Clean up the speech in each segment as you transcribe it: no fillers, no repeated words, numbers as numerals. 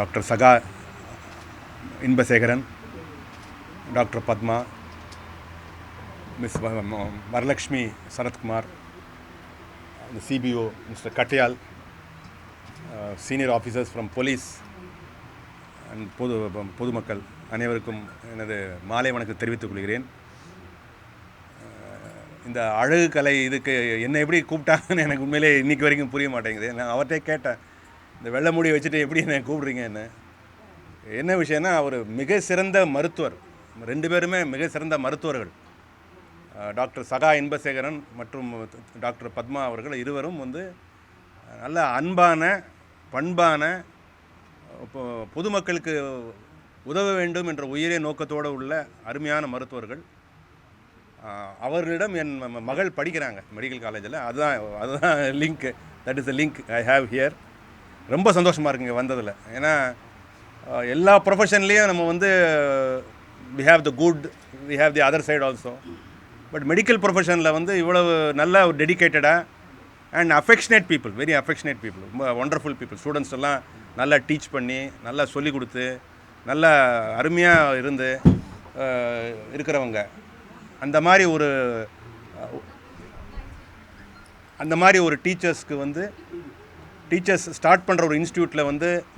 Doctor சகா Inbasekaran, doctor Padma, miss Varalakshmi Sarathkumar, the CBO, Mr. Katyal, senior officers from police and பொதுமக்கள் அனைவருக்கும் எனது மாலை வணக்கம் தெரிவித்துக் கொள்கிறேன். இந்த அழகு கலை இதுக்கு என்ன எப்படி கூப்பிட்டாங்கன்னு எனக்கு உண்மையிலே இன்றைக்கி வரைக்கும் புரிய மாட்டேங்குது. நான் அவர்கிட்ட கேட்டேன், இந்த வெள்ளை முடி வச்சுட்டு எப்படி என்ன கூப்பிட்றீங்க என்ன விஷயம்னா, அவர் மிக சிறந்த மருத்துவர், ரெண்டு பேருமே மிக சிறந்த மருத்துவர்கள். டாக்டர் சகா இன்பசேகரன் மற்றும் டாக்டர் பத்மா அவர்கள் இருவரும் நல்ல அன்பான பண்பான பொதுமக்களுக்கு உதவ வேண்டும் என்ற உயரிய நோக்கத்தோடு உள்ள அருமையான மருத்துவர்கள். அவர்களிடம் என் மகள் படிக்கிறாங்க மெடிக்கல் காலேஜில். அதுதான் link, that is the link I have here. ரொம்ப சந்தோஷமாக இருக்குங்க வந்ததில். ஏன்னா எல்லா ப்ரொஃபஷன்லேயும் நம்ம we have the good, we have the other side also. But medical ப்ரொஃபஷனில் இவ்வளவு நல்ல ஒரு டெடிக்கேட்டடாக and affectionate people, very affectionate people, ரொம்ப ஒண்டர்ஃபுல் பீப்புள். ஸ்டூடெண்ட்ஸ் எல்லாம் நல்லா டீச் பண்ணி, நல்லா சொல்லிக் கொடுத்து, நல்லா அருமையாக இருந்து இருக்கிறவங்க. அந்த மாதிரி ஒரு டீச்சர்ஸ்க்கு டீச்சர்ஸ் ஸ்டார்ட் பண்ணுற ஒரு இன்ஸ்டியூட்டில்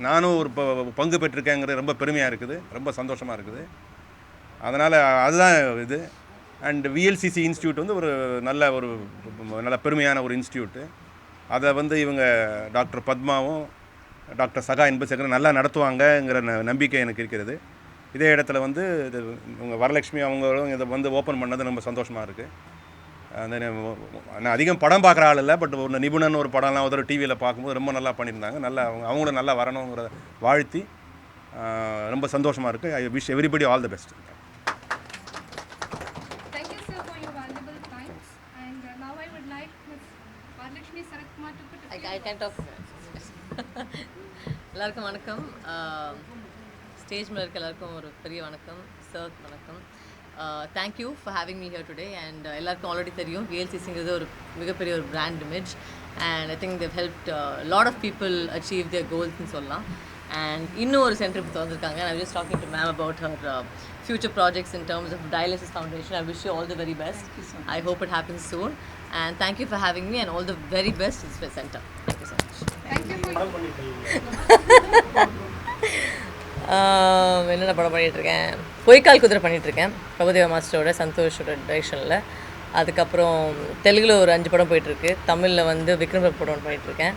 நானும் ஒரு பங்கு பெற்றிருக்கேங்கிறது ரொம்ப பெருமையாக இருக்குது, ரொம்ப சந்தோஷமாக இருக்குது. அதனால் அதுதான் இது. அண்ட் விஎல்சிசி இன்ஸ்டியூட் ஒரு நல்ல பெருமையான ஒரு இன்ஸ்டியூட்டு. அதை இவங்க டாக்டர் பத்மாவும் டாக்டர் சகா இன்பசேகரன் நல்லா நடத்துவாங்கங்கிற நம்பிக்கை எனக்கு இருக்கிறது. இதே இடத்துல இது இவங்க வரலட்சுமி அவங்களும் இதை ஓப்பன் பண்ணது ரொம்ப சந்தோஷமாக இருக்குது. நான் அதிகம் படம் பார்க்குற ஆள் இல்லை, பட் ஒரு நிபுணன் ஒரு படம்லாம் ஒரு டிவியில் பார்க்கும்போது ரொம்ப நல்லா பண்ணியிருந்தாங்க. நல்லா அவங்களும் நல்லா வரணுங்கிறத வாழ்த்தி ரொம்ப சந்தோஷமாக இருக்குது. I wish everybody all the best. எல்லாருக்கும் வணக்கம். ஸ்டேஜ் மேலே இருக்க எல்லாருக்கும் ஒரு பெரிய வணக்கம். சார் வணக்கம். Thank you for having me here today. And எல்லாருக்கும் ஆல்ரெடி தெரியும் விஎல்சிசிங்கிறது ஒரு மிகப்பெரிய ஒரு brand image. And I think they've helped lot of people achieve their கோல்ஸ்ன்னு சொல்லலாம். அண்ட் இன்னும் ஒரு சென்டர் இப்போ வந்திருக்காங்க. I just talking to ma'am about her future projects in terms of Dialysis Foundation. I wish you all the very best. I hope it happens soon. And thank you for having me, and all the very best in the center. Thank you so much. Thank you. என்னென்ன படம் பண்ணிகிட்ருக்கேன், பொய்க்கால் குதிரை பண்ணிகிட்ருக்கேன் பிரபுதேவா மாஸ்டரோட சந்தோஷோட டைரக்ஷனில். அதுக்கப்புறம் தெலுங்கில் ஒரு 5 படம் போயிட்டுருக்கு. தமிழில் விக்ரம் பிரபு படம் பண்ணிகிட்ருக்கேன்.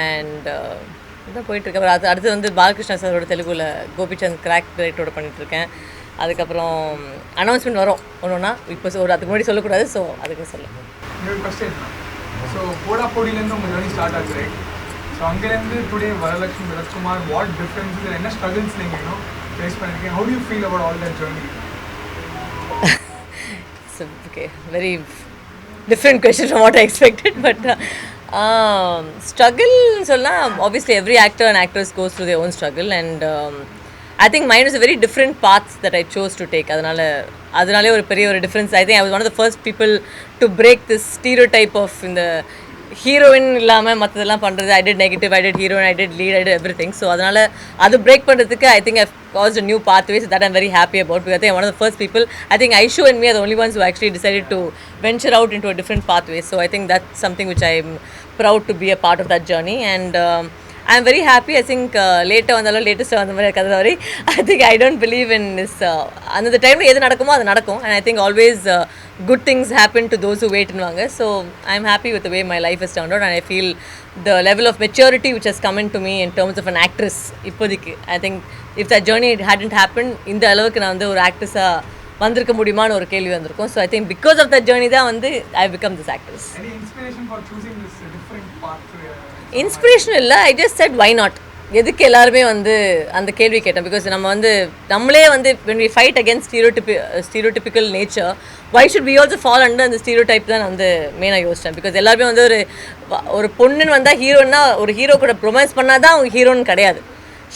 அண்ட் இதான் போயிட்டுருக்கேன். அப்புறம் அடுத்து பாலகிருஷ்ணா சாரோட தெலுங்குல கோபிச்சந்த் கிராக் டைரக்டரோட பண்ணிகிட்ருக்கேன். அதுக்கப்புறம் அனௌன்ஸ்மெண்ட் வரும் ஒன்றுனா, இப்போ அதுக்கு முன்னாடி சொல்லக்கூடாது, ஸோ அதுக்கு சொல்லுங்கள். ஸோ போடா போடியிலேருந்து உங்கள் ஜர்னி ஸ்டார்ட் ஆகுது, ரைட்? ஸோ அங்கேருந்து today Varalaxmi Sarathkumar, what difference, என்ன ஸ்ட்ரகிள்ஸ் நீங்கள் ஃபேஸ் பண்ணியிருக்கீங்க? How do you feel about all that journey? Okay, very different question from what I expected. But ஸ்ட்ரகிள்னு சொன்னால் obviously every actor and actors goes through their own struggle. And I think mine was a very different path that I chose to take. அதனாலே ஒரு பெரிய ஒரு difference. I think I was one of the first people to break this stereotype of இந்த heroine இல்லாமல் மற்றதெல்லாம் பண்ணுறது. I did negative, I did heroine, I did lead, I did everything. So அதனால் அது பிரேக் பண்ணுறதுக்கு I think I've caused a new pathway, so that I'm very happy about, because I think I'm one of the first people. I think Aishu and me are the only ones who actually decided to venture out into a different pathway. So I think that's something which I'm proud to be a part of that journey. And I'm very happy. I think later வந்தாலும் latest வந்த மாதிரி கதை வரை I think I don't believe in this. அந்த டைமில் எது நடக்குமோ அது நடக்கும். And I think always good things happen to those who wait ன்னுவாங்க. So I'm happy with the way my life has turned out, and I feel the level of maturity which has come into me in terms of an actress இப்போதைக்கு. I think if that journey hadn't happened, இந்த அளவுக்கு நான் ஒரு ஆக்ட்ரஸாக வந்திருக்க முடியுமான்னு ஒரு கேள்வி வந்திருக்கும். So I think because of that journey தான் I've become this actress. Any inspiration for choosing this different path? Inspiration இல்லை, I just set why not. எதுக்கு எல்லாருமே அந்த கேள்வி கேட்டேன். பிகாஸ் நம்ம நம்மளே when we fight against stereotypical nature, why should we also fall under அந்த stereotype தான் நான் மெயினாக யோசித்தேன். பிகாஸ் எல்லாருமே ஒரு பொண்ணுன்னு வந்தால் ஹீரோன்னா, ஒரு ஹீரோ கூட ப்ரொமைஸ் பண்ணால் தான் அவங்க ஹீரோன்னு கிடையாது.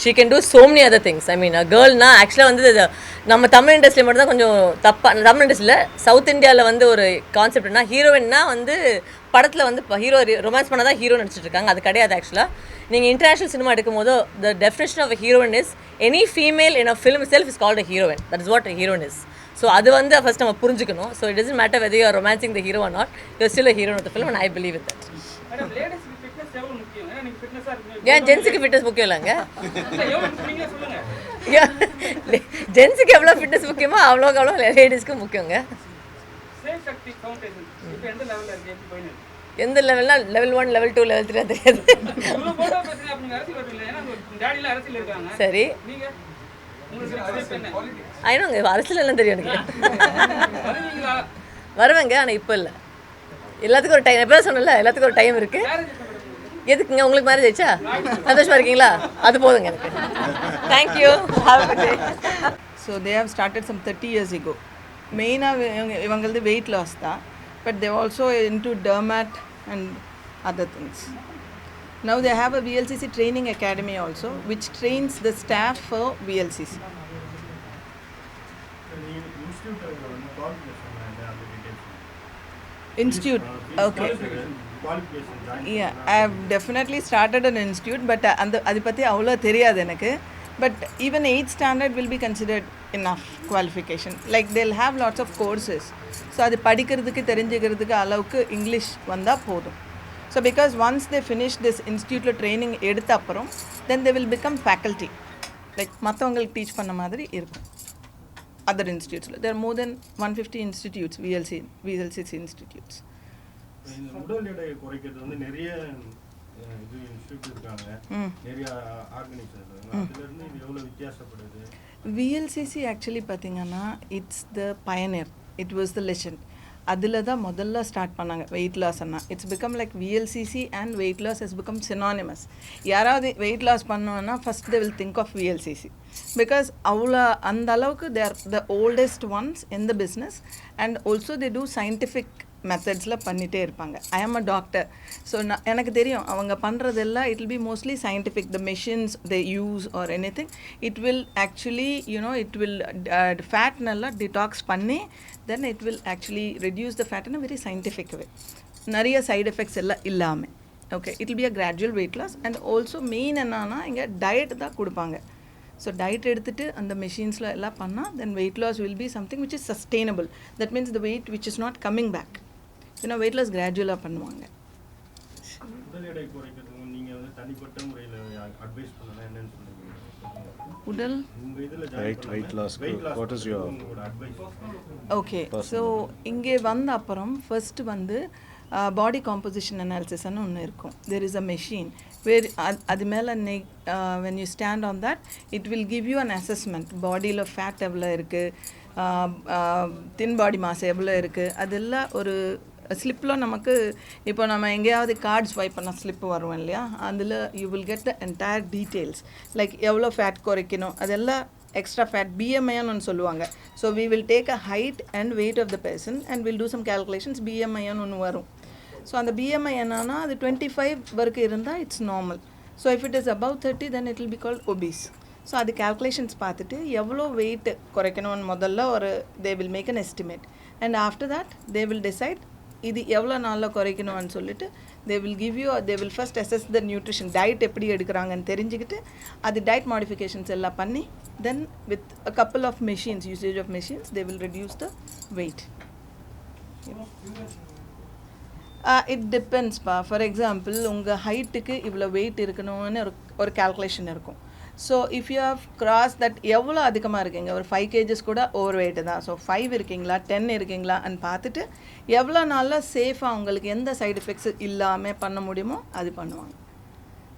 she can do so many other things. I mean, a girl na actually நம்ம தமிழ் இண்டஸ்ட்ரியில் மட்டும் தான் கொஞ்சம் தப்பாக, தமிழ் இண்டஸ்ட்ரியில் சவுத் இந்தியாவில் ஒரு கான்செப்ட்னா ஹீரோயின்னா படத்தில் ஹீரோ ரொமான்ஸ் பண்ணால் தான் ஹீரோ நடிச்சிட்டு இருக்காங்க. அது கிடையாது. ஆக்சுவலாக நீங்கள் இன்டர்நேஷ்னல் சினிமா எடுக்கும்போது the definition of a heroine is any female in a film itself is called a heroine. That is what a heroine is. So அது வந்து ஃபஸ்ட் நம்ம புரிஞ்சுக்கணும். So it doesn't matter whether you are romancing the hero or not, you still a heroine of the film and I believe in that. ஏன் ஜென்ஸுக்கு fitness முக்கியம் இல்லைங்க? ஜென்ஸுக்கு எவ்வளோ fitness முக்கியமோ அவ்வளோக்கு அவ்வளோ லேடிஸ்க்கு முக்கியங்க. எந்த லெவல்னா லெவல் 1 லெவல் 2 லெவல் 3 தெரியாது. சரி ஐநோங்க அரசியல் எல்லாம் தெரியும் எனக்கு. வருவேங்க, ஆனால் இப்போ இல்லை. எல்லாத்துக்கும் ஒரு டைம், எப்போ சொன்னல எல்லாத்துக்கும் ஒரு டைம் இருக்குது. எதுக்குங்க உங்களுக்கு மேரேஜ் ஆயிடுச்சா? சந்தோஷமாக இருக்கீங்களா? அது போதுங்க எனக்கு. Thank you. So they have started some 30 years ago. மெயினாக இவங்களது வெயிட் லாஸ் தான், but they also into dermat and other things. Now they have a VLCC training academy also, which trains the staff for VLCC. Institute, okay. Yeah, I have definitely started an institute, but adu patti avlo theriyadu enakku. But even 8th standard will be considered enough qualification. Like they'll have lots of courses. So adu padikkiradhukku therinjikkiradhukku alavukku English vanda podum. So because once they finish this institute training எடுத்த அப்புறம் then they will become faculty. Like மற்றவங்களுக்கு teach பண்ண மாதிரி இருக்கும் other institutes. There are more than 150 institutes, VLCC institutes. உடல் எடை குறைக்கிறது வந்து நிறைய இது இன்ஸ்டிடியூட் இருக்காங்க, நிறைய ஆர்கனைசேஷன். அதுல இருந்து இது எவ்வளவு வித்தியாசப்படுது? VLCC actually பார்த்தீங்கன்னா it's the pioneer. It was the legend. அதில் தான் முதல்ல ஸ்டார்ட் பண்ணாங்க வெயிட் லாஸ் அண்ணா. It's become like VLCC and weight loss has become synonymous. யாராவது வெயிட் லாஸ் பண்ணோன்னா first they will think of VLCC because அவ்வளோ அந்த அளவுக்கு they are the oldest ones in the business and also they do scientific மெத்தட்ஸில் பண்ணிகிட்டே இருப்பாங்க. ஐ ஆம் அ doctor, so எனக்கு தெரியும் அவங்க பண்ணுறதெல்லாம் it will B mostly scientific. The machines they use or any thing it will actually it will fat நல்லா detox பண்ணி then it will actually reduce the fat in a very scientific way. நிறைய side effects எல்லாம் இல்லாமல். Okay, it will be a gradual weight loss and also main என்னன்னா இங்கே diet தான் கொடுப்பாங்க. So diet எடுத்துகிட்டு அந்த மெஷின்ஸில் எல்லாம் பண்ணால் then weight loss will be something which is sustainable. That means the weight which is not coming back. ஏன்னா வெயிட் லாஸ் கிராஜுவலாக பண்ணுவாங்க. உடல் எடை குறைக்கிறதுக்கு நீங்கள் வந்து தனிப்பட்ட முறையில் அட்வைஸ் பண்ணலாம் என்னன்னு சொல்லுங்கள். உடல் weight loss, what is your advice? Okay, so இங்கே வந்த அப்புறம் ஃபர்ஸ்ட் வந்து பாடி காம்போசிஷன் அனாலிசிஸ்ன்னு ஒன்று இருக்கும். தெர் இஸ் அ மெஷின் வேர் அது மேலே when you stand on that it will give you an assessment. பாடியில் ஃபேட் எவ்வளோ இருக்குது, தின் பாடி மாஸ் எவ்வளோ இருக்குது, அதெல்லாம் ஒரு ஸ்லிப்பில் நமக்கு இப்போ நம்ம எங்கேயாவது கார்டு ஸ்வைப் பண்ணால் ஸ்லிப்பு வரும் இல்லையா, அதில் you will get the entire details like எவ்வளோ ஃபேட் குறைக்கணும் அதெல்லாம். எக்ஸ்ட்ரா ஃபேட் BMIன்னு ஒன்று சொல்லுவாங்க. So we will take a height and weight of the person and will do some calculations. BMIன்னு ஒன்று வரும். ஸோ அந்த BMI என்னன்னா அது 25 வரைக்கும் இருந்தால் it's normal. So if it is above 30 then it will be called obese. So அது calculations பார்த்துட்டு எவ்வளோ வெயிட் குறைக்கணும்னு முதல்ல ஒரு they will make an estimate and after that they will decide இது எவ்வளோ நாளில் குறைக்கணும்னு சொல்லிட்டு they will give you they will first assess the nutrition diet எப்படி எடுக்கிறாங்கன்னு தெரிஞ்சுக்கிட்டு அது டயட் மாடிஃபிகேஷன்ஸ் எல்லாம் பண்ணி then with a couple of machines usage of machines they will reduce the weight. It டிபெண்ட்ஸ்ப்பா. ஃபார் எக்ஸாம்பிள் உங்கள் ஹைட்டுக்கு இவ்வளோ வெயிட் இருக்கணும்னு ஒரு கால்குலேஷன் இருக்கும். So if you have cross that எவ்வளோ அதிகமாக இருக்கீங்க, ஒரு 5 kgs கூட ஓவர் வெயிட்டு தான். ஸோ 5 இருக்கீங்களா 10 இருக்கீங்களா அண்ட் பார்த்துட்டு எவ்வளோ நாளில் சேஃபாக உங்களுக்கு எந்த சைடு எஃபெக்ட்ஸ் இல்லாமல் பண்ண முடியுமோ அது பண்ணுவாங்க.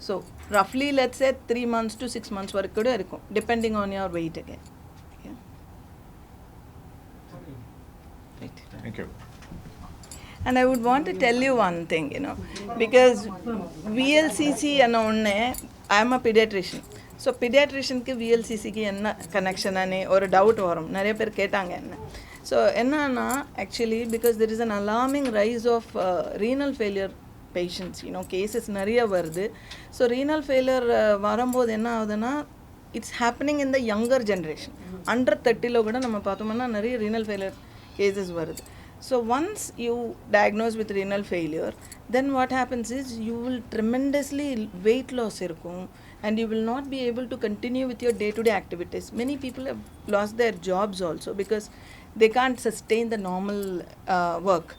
ஸோ ரஃப்லி let's say 3 months to 6 months வரைக்கும் கூட இருக்கும் depending on your weight again. Thank you. And I would want to tell you one thing, because VLCC and I am a pediatrician. So பீடியாட்ரிஷனுக்கு VLCCக்கு என்ன கனெக்ஷனானே ஒரு டவுட் வரும். நிறைய பேர் கேட்டாங்க என்ன. ஸோ என்னன்னா actually because there is an alarming rise of renal failure patients cases நிறைய வருது. ஸோ ரீனல் ஃபெயிலியர் வரும்போது என்ன ஆகுதுன்னா it's happening in the younger generation. Under 30 கூட நம்ம பார்த்தோம்னா நிறைய ரீனல் ஃபெயிலியர் கேசஸ் வருது. So once you diagnose with renal failure, then what happens is you will tremendously weight loss irukkum, and you will not be able to continue with your day-to-day activities. Many people have lost their jobs also because they can't sustain the normal work.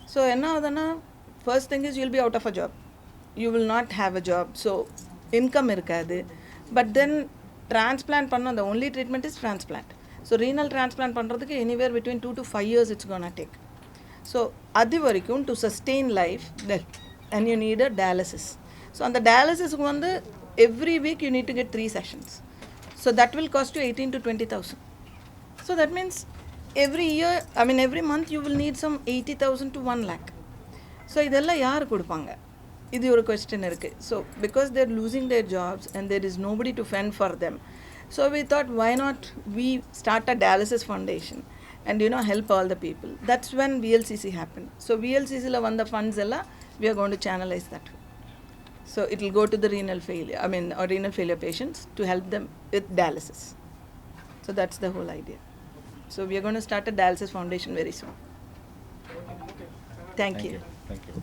So enna adana, first thing is you'll be out of a job. You will not have a job. So income irukadu. But then transplant panna, the only treatment is transplant. So renal transplant பண்றதுக்கு anywhere between 2 to 5 years it's gonna take. So அது வரைக்கும் to sustain life and you need a dialysis. So on the dialysis வந்து every week you need to get 3 sessions. So that will cost you 18 to 20,000. So that means every year, every month you will need some 80,000 to 1 lakh. So இதெல்லாம் யார் கொடுப்பாங்க? இது ஒரு question இருக்கு. So because they're losing their jobs and there is nobody to fend for them. So we thought, why not we start a dialysis foundation and help all the people. That's when VLCC happened. So VLCC la vanda funds ella we are going to channelize that. So it will go to the renal failure patients to help them with dialysis. So that's the whole idea. So we are going to start a dialysis foundation very soon. Thank you. Thank you.